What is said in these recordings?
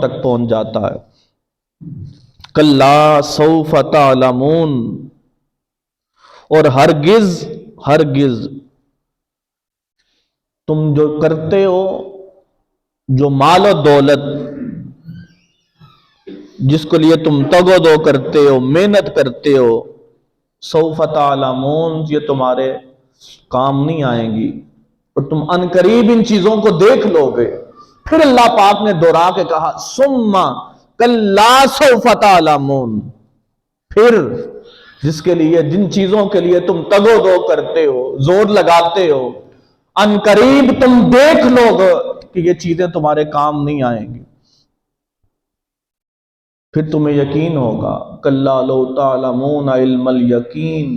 تک پہنچ جاتا ہے۔ کلا سوف تعلمون، اور ہرگز ہرگز تم جو کرتے ہو، جو مال و دولت جس کے لیے تم تگ و دو کرتے ہو، محنت کرتے ہو، سوف تعلمون، یہ تمہارے کام نہیں آئیں گی، اور تم عنقریب ان چیزوں کو دیکھ لو گے۔ پھر اللہ پاک نے دوہرا کے کہا ثم کلا سوف تعلمون، پھر جس کے لیے، جن چیزوں کے لیے تم تگ و دو کرتے ہو، زور لگاتے ہو، عنقریب تم دیکھ لو گے کہ یہ چیزیں تمہارے کام نہیں آئیں گی، پھر تمہیں یقین ہوگا۔ کلا لو تعلمون علم الیقین،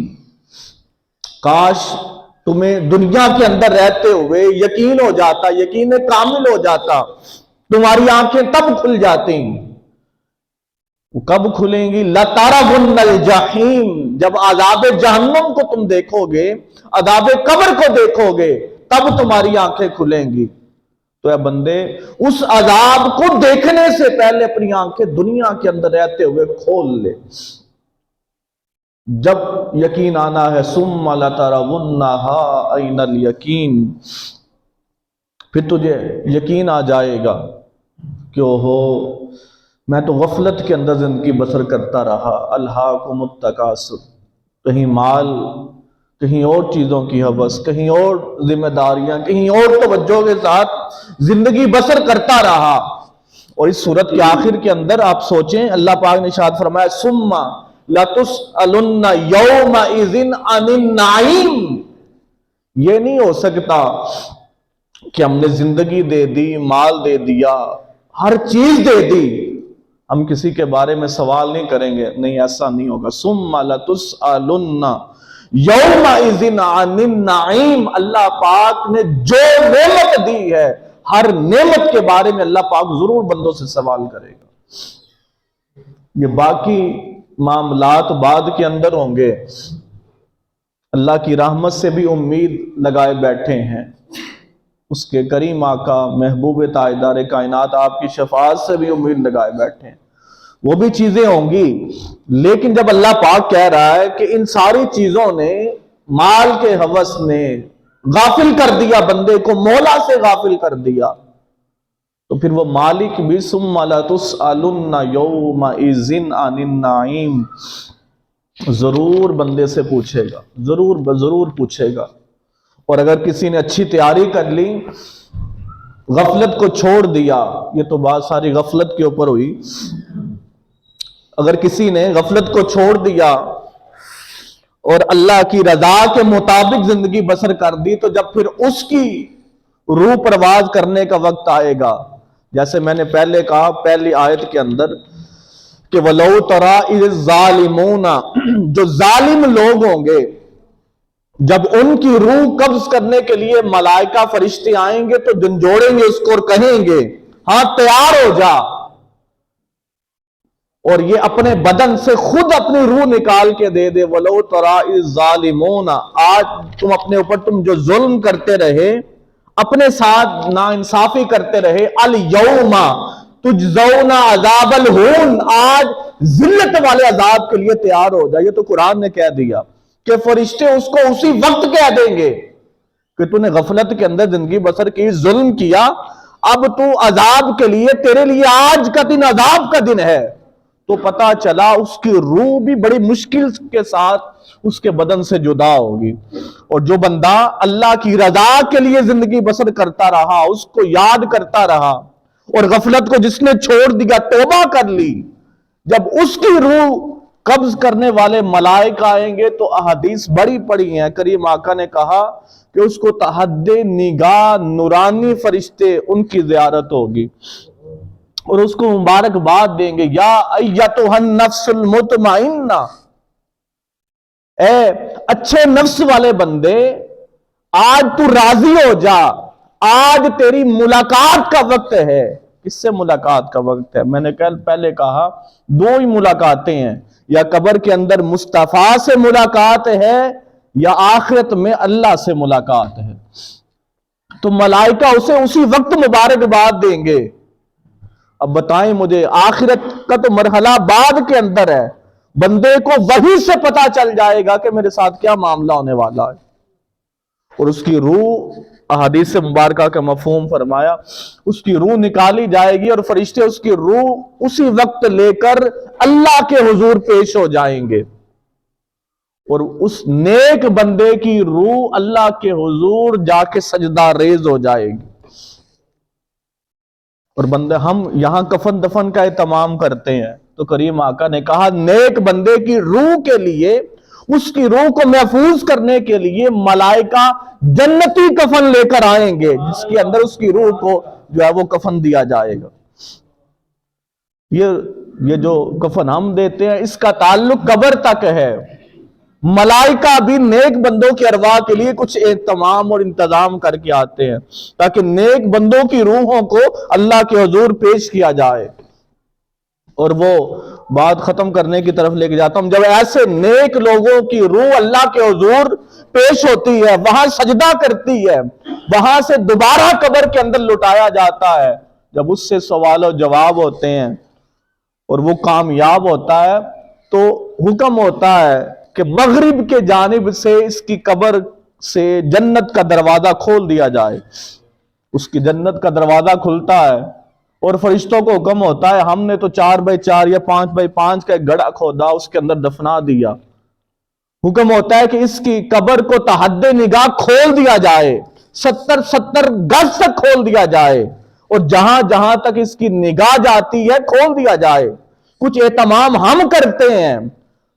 کاش تمہیں دنیا کے اندر رہتے ہوئے یقین ہو جاتا، یقین کامل ہو جاتا، تمہاری آنکھیں تب کھل جاتی۔ وہ کب کھلیں گی؟ لَتَرَوُنَّ الْجَحِيمَ، جب عذاب جہنم کو تم دیکھو گے، عذاب قبر کو دیکھو گے، تب تمہاری آنکھیں کھلیں گی۔ تو اے بندے، اس عذاب کو دیکھنے سے پہلے اپنی آنکھیں دنیا کے اندر رہتے ہوئے کھول لے۔ جب یقین آنا ہے ثم لترونها عین الیقین، پھر تجھے یقین آ جائے گا کہ اوہو میں تو غفلت کے اندر زندگی بسر کرتا رہا، الہاکم التکاثر، کہیں مال، کہیں اور چیزوں کی ہوس، کہیں اور ذمہ داریاں، کہیں اور توجہ کے ساتھ زندگی بسر کرتا رہا۔ اور اس صورت کے آخر کے اندر آپ سوچیں، اللہ پاک نے ارشاد فرمایا ثم لَتُسْأَلُنَّ يَوْمَئِذٍ عَنِ النَّعِيمِ، یہ نہیں ہو سکتا کہ ہم نے زندگی دے دی، مال دے دیا، ہر چیز دے دی، ہم کسی کے بارے میں سوال نہیں کریں گے، نہیں، ایسا نہیں ہوگا۔ ثُمَّ لَتُسْأَلُنَّ يَوْمَئِذٍ عَنِ النَّعِيمِ، اللہ پاک نے جو نعمت دی ہے، ہر نعمت کے بارے میں اللہ پاک ضرور بندوں سے سوال کرے گا۔ یہ باقی معاملات بعد کے اندر ہوں گے، اللہ کی رحمت سے بھی امید لگائے بیٹھے ہیں، اس کے کریم آقا محبوب تاجدار کائنات آپ کی شفاعت سے بھی امید لگائے بیٹھے ہیں، وہ بھی چیزیں ہوں گی۔ لیکن جب اللہ پاک کہہ رہا ہے کہ ان ساری چیزوں نے، مال کے ہوس نے غافل کر دیا بندے کو، مولا سے غافل کر دیا، تو پھر وہ مالک بھی ثم لتسألن یومئذ عن النعیم، ضرور بندے سے پوچھے گا، ضرور پوچھے گا۔ اور اگر کسی نے اچھی تیاری کر لی، غفلت کو چھوڑ دیا، یہ تو بات ساری غفلت کے اوپر ہوئی، اگر کسی نے غفلت کو چھوڑ دیا اور اللہ کی رضا کے مطابق زندگی بسر کر دی، تو جب پھر اس کی روح پرواز کرنے کا وقت آئے گا، جیسے میں نے پہلے کہا پہلی آیت کے اندر کہ وَلَوْ تَرَىٰ إِذِ الظَّالِمُونَ، جو ظالم لوگ ہوں گے، جب ان کی روح قبض کرنے کے لیے ملائکہ فرشتے آئیں گے تو جھنجھوڑیں گے اس کو اور کہیں گے ہاں تیار ہو جا، اور یہ اپنے بدن سے خود اپنی روح نکال کے دے دے۔ وَلَوْ تَرَىٰ إِذِ الظَّالِمُونَ، آج تم اپنے اوپر تم جو ظلم کرتے رہے، اپنے ساتھ ناانصافی کرتے رہے، الْيَوْمَ تُجْزَوْنَ عَذَابَ الْهُونِ، آج ذلت والے عذاب کے لیے تیار ہو جائے۔ یہ تو قرآن نے کہہ دیا کہ فرشتے اس کو اسی وقت کہہ دیں گے کہ تو نے غفلت کے اندر زندگی بسر کی، ظلم کیا، اب تو عذاب کے لیے، تیرے لیے آج کا دن عذاب کا دن ہے۔ تو پتا چلا اس کی روح بھی بڑی مشکل کے ساتھ اس کے بدن سے جدا ہوگی۔ اور جو بندہ اللہ کی رضا کے لیے زندگی بسر کرتا رہا، اس کو یاد کرتا رہا، اور غفلت کو جس نے چھوڑ دیا، توبہ کر لی، جب اس کی روح قبض کرنے والے ملائکہ آئیں گے تو احادیث بڑی پڑی ہیں، کریم آقا نے کہا کہ اس کو تحد نگاہ نورانی فرشتے ان کی زیارت ہوگی اور اس کو مبارکباد دیں گے، یا ایتھا النفس المطمئنہ، اے اچھے نفس والے بندے، آج تو راضی ہو جا، آج تیری ملاقات کا وقت ہے۔ کس سے ملاقات کا وقت ہے؟ میں نے کل پہلے کہا دو ہی ملاقاتیں ہیں، یا قبر کے اندر مصطفیٰ سے ملاقات ہے، یا آخرت میں اللہ سے ملاقات ہے۔ تو ملائکہ اسے اسی وقت مبارکباد دیں گے۔ اب بتائیں مجھے، آخرت کا تو مرحلہ بعد کے اندر ہے، بندے کو وحی سے پتا چل جائے گا کہ میرے ساتھ کیا معاملہ ہونے والا ہے، اور اس کی روح، احادیث مبارکہ کا مفہوم فرمایا، اس کی روح نکالی جائے گی اور فرشتے اس کی روح اسی وقت لے کر اللہ کے حضور پیش ہو جائیں گے، اور اس نیک بندے کی روح اللہ کے حضور جا کے سجدہ ریز ہو جائے گی، اور بندے ہم یہاں کفن دفن کا اہتمام کرتے ہیں، تو کریم آقا نے کہا نیک بندے کی روح کے لیے، اس کی روح کو محفوظ کرنے کے لیے ملائکہ جنتی کفن لے کر آئیں گے، جس کے اندر اس کی روح کو جو ہے وہ کفن دیا جائے گا۔ یہ جو کفن ہم دیتے ہیں اس کا تعلق قبر تک ہے، ملائکہ بھی نیک بندوں کی ارواح کے لیے کچھ اہتمام اور انتظام کر کے آتے ہیں تاکہ نیک بندوں کی روحوں کو اللہ کے حضور پیش کیا جائے۔ اور وہ بات ختم کرنے کی طرف لے کے جاتا ہوں، جب ایسے نیک لوگوں کی روح اللہ کے حضور پیش ہوتی ہے، وہاں سجدہ کرتی ہے، وہاں سے دوبارہ قبر کے اندر لٹایا جاتا ہے، جب اس سے سوال و جواب ہوتے ہیں اور وہ کامیاب ہوتا ہے، تو حکم ہوتا ہے کہ مغرب کے جانب سے اس کی قبر سے جنت کا دروازہ کھول دیا جائے۔ اس کی جنت کا دروازہ کھلتا ہے اور فرشتوں کو حکم ہوتا ہے، ہم نے تو 4x4 یا 5x5 کا ایک گڑھا کھودا، اس کے اندر دفنا دیا۔ حکم ہوتا ہے کہ اس کی قبر کو تحد نگاہ کھول دیا جائے، 70 گز تک کھول دیا جائے، اور جہاں جہاں تک اس کی نگاہ جاتی ہے کھول دیا جائے۔ کچھ اہتمام ہم کرتے ہیں،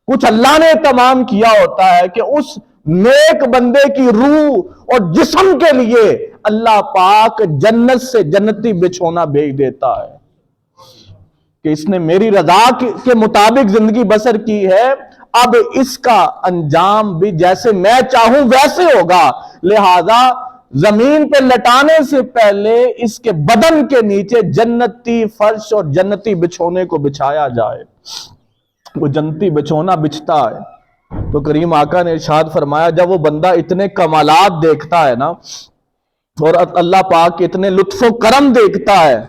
کچھ اللہ نے اہتمام کیا ہوتا ہے کہ اس نیک بندے کی روح اور جسم کے لیے اللہ پاک جنت سے جنتی بچھونا بھیج دیتا ہے کہ اس نے میری رضا کے مطابق زندگی بسر کی ہے، اب اس کا انجام بھی جیسے میں چاہوں ویسے ہوگا، لہذا زمین پہ لٹانے سے پہلے اس کے بدن کے نیچے جنتی فرش اور جنتی بچھونے کو بچھایا جائے۔ وہ جنتی بچھونا بچھتا ہے تو کریم آقا نے ارشاد فرمایا، جب وہ بندہ اتنے کمالات دیکھتا ہے نا، اور اللہ پاک اتنے لطف و کرم دیکھتا ہے،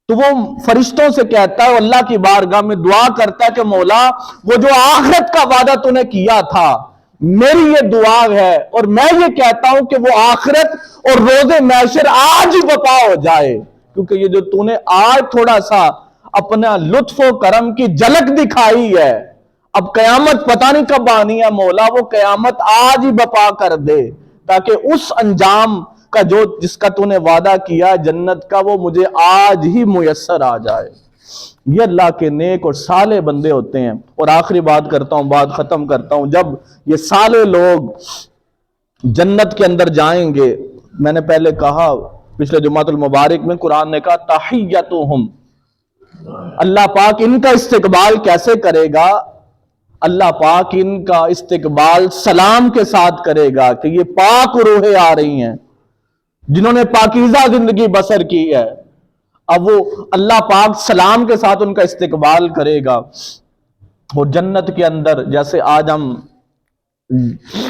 تو وہ فرشتوں سے کہتا ہے، اللہ کی بارگاہ میں دعا کرتا ہے کہ مولا وہ جو آخرت کا وعدہ تو نے کیا تھا، میری یہ دعا ہے اور میں یہ کہتا ہوں کہ وہ آخرت اور روز محشر آج ہی وفا ہو جائے، کیونکہ یہ جو تو نے آج تھوڑا سا اپنا لطف و کرم کی جھلک دکھائی ہے، اب قیامت پتہ نہیں کب آنی ہے، مولا وہ قیامت آج ہی برپا کر دے تاکہ اس انجام کا جس کا تو نے وعدہ کیا جنت کا، وہ مجھے آج ہی میسر آ جائے۔ یہ اللہ کے نیک اور صالح بندے ہوتے ہیں۔ اور آخری بات کرتا ہوں، بات ختم کرتا ہوں، جب یہ صالح لوگ جنت کے اندر جائیں گے، میں نے پہلے کہا پچھلے جمعۃ المبارک میں قرآن نے کہا تحیتہم، اللہ پاک ان کا استقبال کیسے کرے گا؟ اللہ پاک ان کا استقبال سلام کے ساتھ کرے گا کہ یہ پاک روحیں آ رہی ہیں جنہوں نے پاکیزہ زندگی بسر کی ہے۔ اب وہ اللہ پاک سلام کے ساتھ ان کا استقبال کرے گا، اور جنت کے اندر جیسے آج ہم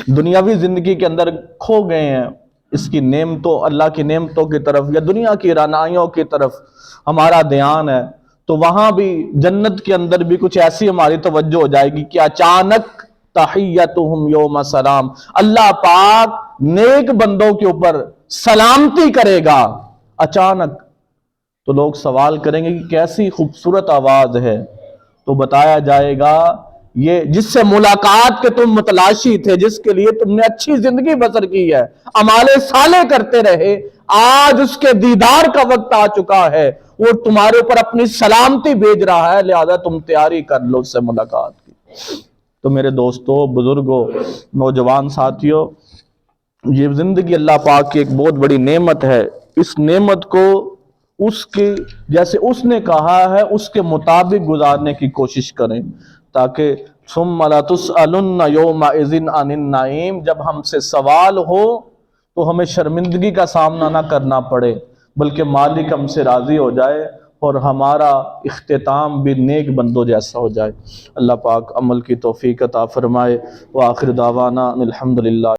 دنیاوی زندگی کے اندر کھو گئے ہیں، اس کی نعمتوں، اللہ کی نعمتوں کی طرف یا دنیا کی رعنائیوں کی طرف ہمارا دھیان ہے، تو وہاں بھی جنت کے اندر بھی کچھ ایسی ہماری توجہ ہو جائے گی کہ اچانک تحیتہم یوم سلام، اللہ پاک نیک بندوں کے اوپر سلامتی کرے گا اچانک، تو لوگ سوال کریں گے کہ کیسی خوبصورت آواز ہے، تو بتایا جائے گا یہ جس سے ملاقات کے تم متلاشی تھے، جس کے لیے تم نے اچھی زندگی بسر کی ہے، اعمال صالح کرتے رہے، آج اس کے دیدار کا وقت آ چکا ہے، وہ تمہارے اوپر اپنی سلامتی بھیج رہا ہے، لہذا تم تیاری کر لو اس سے ملاقات کی۔ تو میرے دوستو، بزرگوں، نوجوان ساتھیوں، یہ زندگی اللہ پاک کی ایک بہت بڑی نعمت ہے، اس نعمت کو اس کے جیسے اس نے کہا ہے اس کے مطابق گزارنے کی کوشش کریں، تاکہ ثم لا تسألن یومئذ عن النعیم، جب ہم سے سوال ہو تو ہمیں شرمندگی کا سامنا نہ کرنا پڑے، بلکہ مالک ہم سے راضی ہو جائے اور ہمارا اختتام بھی نیک بندوں جیسا ہو جائے۔ اللہ پاک عمل کی توفیق عطا فرمائے۔ وآخر دعوانا الحمدللہ۔